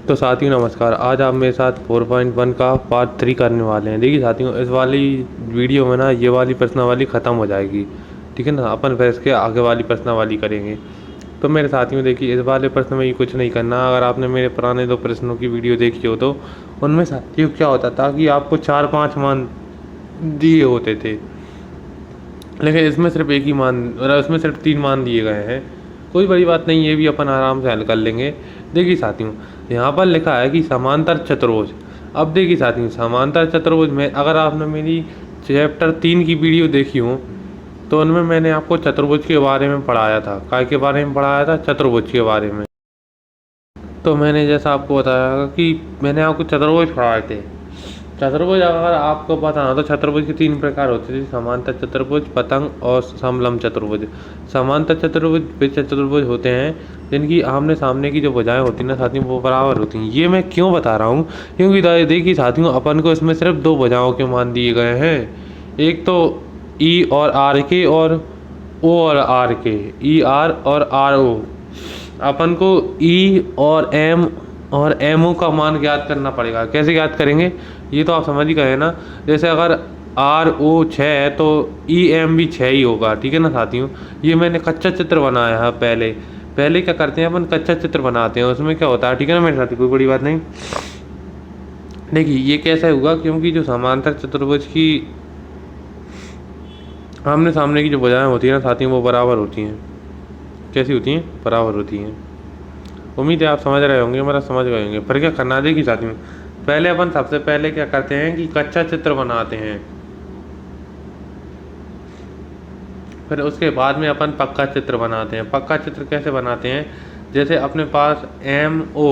तो साथियों नमस्कार। आज आप मेरे साथ 4.1 का पार्ट 3 करने वाले हैं। देखिए साथियों, इस वाली वीडियो में ना ये वाली प्रश्नावली ख़त्म हो जाएगी, ठीक है ना। अपन फिर इसके आगे वाली प्रश्नावली करेंगे। तो मेरे साथियों देखिए, इस वाले प्रश्न में ये कुछ नहीं करना। अगर आपने मेरे पुराने 2 प्रश्नों की वीडियो देखी हो तो उनमें साथियों क्या होता था कि आपको 4-5 मान दिए होते थे, लेकिन इसमें सिर्फ एक ही मान, मतलब इसमें सिर्फ 3 मान दिए गए हैं। कोई बड़ी बात नहीं, ये भी अपन आराम से हल कर लेंगे। देखिए साथियों, यहाँ पर लिखा है कि समांतर चतुर्भुज। अब देखिए साथियों, समांतर चतुर्भुज में अगर आपने मेरी चैप्टर 3 की वीडियो देखी हो तो उनमें मैंने आपको चतुर्भुज के बारे में पढ़ाया था। काय के बारे में पढ़ाया था? चतुर्भुज के बारे में। तो मैंने जैसा आपको बताया कि मैंने आपको चतुर्भुज पढ़ाए थे। चतुर्भुज अगर आपको पता हो तो चतुर्भुज के 3 प्रकार होते थे: समांतर चतुर्भुज, पतंग और समलंब चतुर्भुज। समांतर चतुर्भुज वे चतुर्भुज होते हैं जिनकी आमने सामने की जो भुजाएं होती हैं ना साथियों, वो बराबर होती हैं। ये मैं क्यों बता रहा हूँ? क्योंकि देखिए साथियों, अपन को इसमें सिर्फ 2 भुजाओं के मान दिए गए हैं। एक तो ई और आर के, और ओ और आर के, ई आर और आर ओ। अपन को ई और एम ओ का मान ज्ञात करना पड़ेगा। कैसे ज्ञात करेंगे ये तो आप समझ ही गए ना। जैसे अगर आर ओ 6 है तो ई एम भी 6 ही होगा, ठीक है ना साथियों। ये मैंने कच्चा चित्र बनाया है। पहले क्या करते हैं, अपन कच्चा चित्र बनाते हैं, उसमें क्या होता है, ठीक है ना मेरे साथी, कोई बड़ी बात नहीं। देखिए ये कैसे हुआ, क्योंकि जो समांतर चतुर्भुज की आमने सामने की जो भुजाएं होती है ना साथियों, वो बराबर होती हैं। कैसी होती हैं? बराबर होती हैं। उम्मीद है आप समझ रहे होंगे, मेरा समझ गए होंगे। फिर क्या करना है, देखिए साथियों, पहले अपन सबसे पहले क्या करते हैं कि कच्चा चित्र बनाते हैं। फिर उसके बाद में अपन पक्का चित्र बनाते हैं। पक्का चित्र कैसे बनाते हैं? जैसे अपने पास एम ओ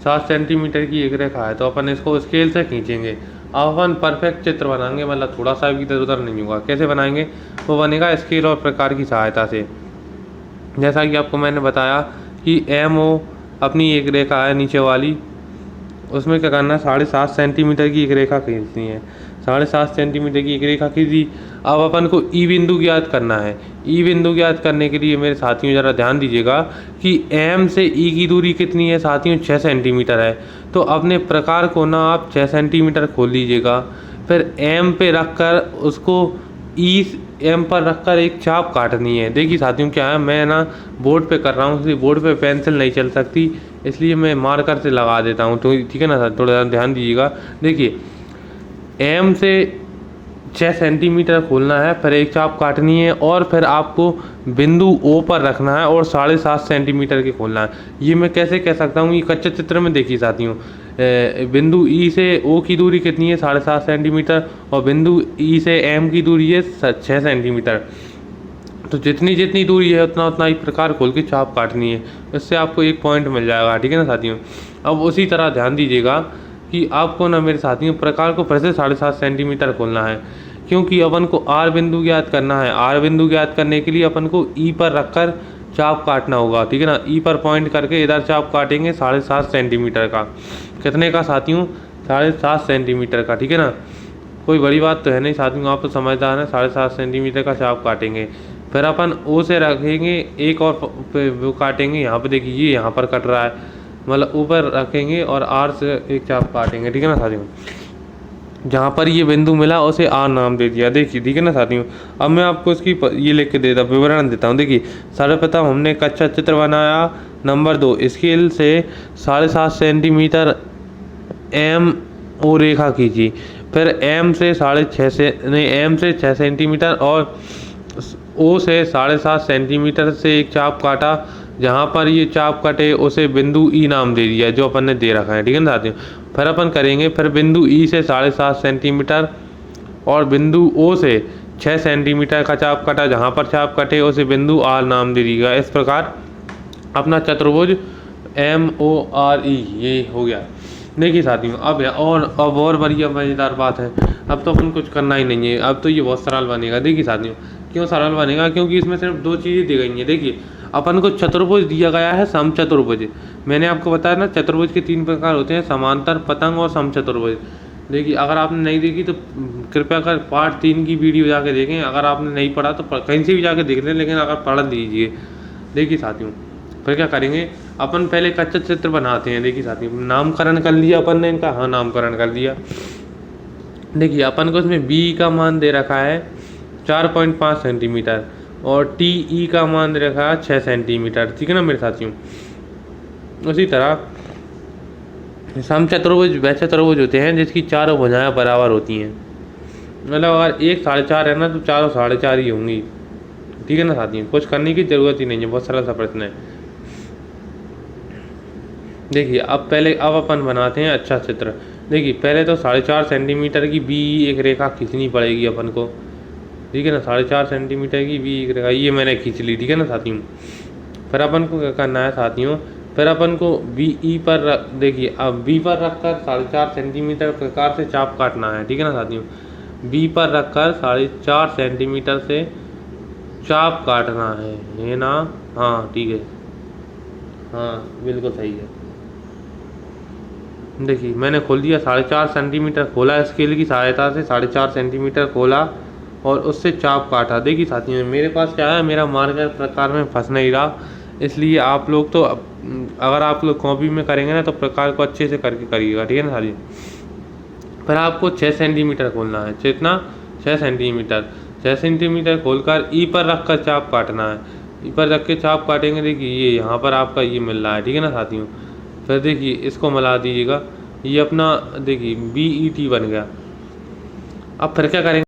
7 सेंटीमीटर की एक रेखा है तो अपन इसको स्केल से खींचेंगे। अब अपन परफेक्ट चित्र बनाएंगे, मतलब थोड़ा सा भी इधर उधर नहीं होगा। कैसे बनाएंगे? वो बनेगा स्केल और प्रकार की सहायता से। जैसा कि आपको मैंने बताया कि एम ओ अपनी एक रेखा है नीचे वाली, उसमें क्या करना है, 7.5 सेंटीमीटर की एक रेखा खींचनी है। 7.5 सेंटीमीटर की एक रेखा खींची। अब अपन को ई बिंदु ज्ञात करना है। ई बिंदु ज्ञात करने के लिए मेरे साथियों ज़रा ध्यान दीजिएगा कि एम से ई की दूरी कितनी है साथियों? 6 सेंटीमीटर है। तो अपने प्रकार को ना आप 6 सेंटीमीटर खोल लीजिएगा। फिर एम पे रख कर उसको ई एम पर रखकर एक चाप काटनी है। देखिए साथियों क्या है, मैं ना बोर्ड पे कर रहा हूँ, इसलिए बोर्ड पे पेंसिल नहीं चल सकती, इसलिए मैं मार्कर से लगा देता हूँ। तो ठीक है ना सर, थोड़ा ध्यान दीजिएगा। देखिए एम से 6 सेंटीमीटर खोलना है, फिर एक चाप काटनी है, और फिर आपको बिंदु ओ पर रखना है और 7.5 सेंटीमीटर के खोलना है। ये मैं कैसे कह सकता हूँ? ये कच्चे चित्र में देखिए साथियों, बिंदु ई से ओ की दूरी कितनी है? 7.5 सेंटीमीटर, और बिंदु ई से एम की दूरी है 6 सेंटीमीटर। तो जितनी जितनी दूरी है उतना उतना ही प्रकार खोल के चाप काटनी है। इससे आपको एक पॉइंट मिल जाएगा, ठीक है ना साथियों। अब उसी तरह ध्यान दीजिएगा कि आपको ना मेरे साथियों प्रकार को फिर से 7.5 सेंटीमीटर खोलना है, क्योंकि अपन को आर बिंदु ज्ञात करना है। आर बिंदु ज्ञात करने के लिए अपन को ई पर रखकर चाप काटना होगा, ठीक है ना। ई पर पॉइंट करके इधर चाप काटेंगे 7.5 सेंटीमीटर का। कितने का साथियों? 7.5 सेंटीमीटर का, ठीक है ना। कोई बड़ी बात तो है नहीं साथियों, आप तो समझदार हैं। 7.5 सेंटीमीटर का चाप काटेंगे। फिर अपन ओ से रखेंगे एक और वो काटेंगे। यहाँ पे देखिए ये यहाँ पर कट रहा है, मतलब ऊपर रखेंगे और आर से एक चाप काटेंगे, ठीक है ना साथियों। जहाँ पर ये बिंदु मिला उसे आर नाम दे दिया। देखिए ठीक है ना साथियों। अब मैं आपको इसकी ये लिख के देता विवरण देता हूँ। देखिए सर्वप्रथम हमने कच्चा चित्र बनाया। नंबर 2, स्केल से 7.5 सेंटीमीटर एम ओ रेखा खींची। फिर एम से 6 सेंटीमीटर और ओ से 7.5 सेंटीमीटर से एक चाप काटा। जहाँ पर ये चाप कटे उसे बिंदु ई नाम दे दिया, जो अपन ने दे रखा है, ठीक है ना साथियों। फिर अपन करेंगे, फिर बिंदु ई से 7.5 सेंटीमीटर और बिंदु ओ से 6 सेंटीमीटर का चाप काटा। जहाँ पर चाप कटे उसे बिंदु आर नाम दे दिया। इस प्रकार अपना चतुर्भुज एम ओ आर ई ये हो गया। देखिए साथियों, अब और बढ़िया मज़ेदार बात है। अब तो अपन कुछ करना ही नहीं है, अब तो ये बहुत सरल बनेगा। देखिए साथियों, क्यों सरल बनेगा? क्योंकि इसमें सिर्फ 2 चीज़ें दी गई हैं। देखिए अपन को चतुर्भुज दिया गया है, समचतुर्भुज। मैंने आपको बताया ना चतुर्भुज के 3 प्रकार होते हैं: समांतर, पतंग और समचतुर्भुज। देखिए अगर आपने नहीं देखी तो कृपया कर पार्ट 3 की वीडियो जाके देखें। अगर आपने नहीं पढ़ा तो कहीं से भी जाके देख लें, लेकिन अगर पढ़ लीजिए। देखिए साथियों, फिर क्या करेंगे, अपन पहले कच्चा चित्र बनाते हैं। देखिए साथियों, नामकरण कर लिया अपन ने इनका, हाँ नामकरण कर लिया। देखिए अपन को इसमें बी का मान दे रखा है 4.5 सेंटीमीटर और टी ई का मान दे रखा है 6 सेंटीमीटर, ठीक है ना मेरे साथियों। उसी तरह समचतुर्भुज वह चतुर्भुज होते हैं जिसकी चारों भुजाएं बराबर होती हैं। मतलब अगर एक 4.5 है ना तो चारों 4.5 ही होंगी, ठीक है ना साथियों। कुछ करने की ज़रूरत ही नहीं है, बहुत सरल सा प्रश्न है। देखिए अब अपन बनाते हैं अच्छा चित्र। देखिए पहले तो 4.5 सेंटीमीटर की बी एक रेखा खींचनी पड़ेगी अपन को, ठीक है ना। 4.5 सेंटीमीटर की बी एक रेखा ये मैंने खींच ली, ठीक है ना साथियों। फिर अपन को क्या करना है साथियों, फिर अपन को बी ई पर देखिए अब बी पर रखकर 4.5 सेंटीमीटर प्रकार से चाप काटना है, ठीक है ना साथियों। बी पर रखकर 4.5 सेंटीमीटर से चाप काटना है, ये ना, हाँ ठीक है, हाँ बिल्कुल सही है। देखिए मैंने खोल दिया, 4.5 सेंटीमीटर खोला, स्केल की सहायता से 4.5 सेंटीमीटर खोला और उससे चाप काटा। देखिए साथियों मेरे पास क्या है, मेरा मार्कर प्रकार में फंस नहीं रहा, इसलिए आप लोग तो अगर आप लोग कॉपी में करेंगे ना तो प्रकार को अच्छे से करके करिएगा, ठीक है ना साथियों। फिर आपको 6 सेंटीमीटर खोलना है, कितना 6 सेंटीमीटर। 6 सेंटीमीटर खोलकर ई पर रख कर चाप काटना है, ई पर रख के चाप काटेंगे। देखिए ये यहाँ पर आपका ये मिल रहा है, ठीक है ना साथियों। फिर देखिए इसको मिला दीजिएगा, ये अपना देखिए BET बन गया। अब फिर क्या करेंगे,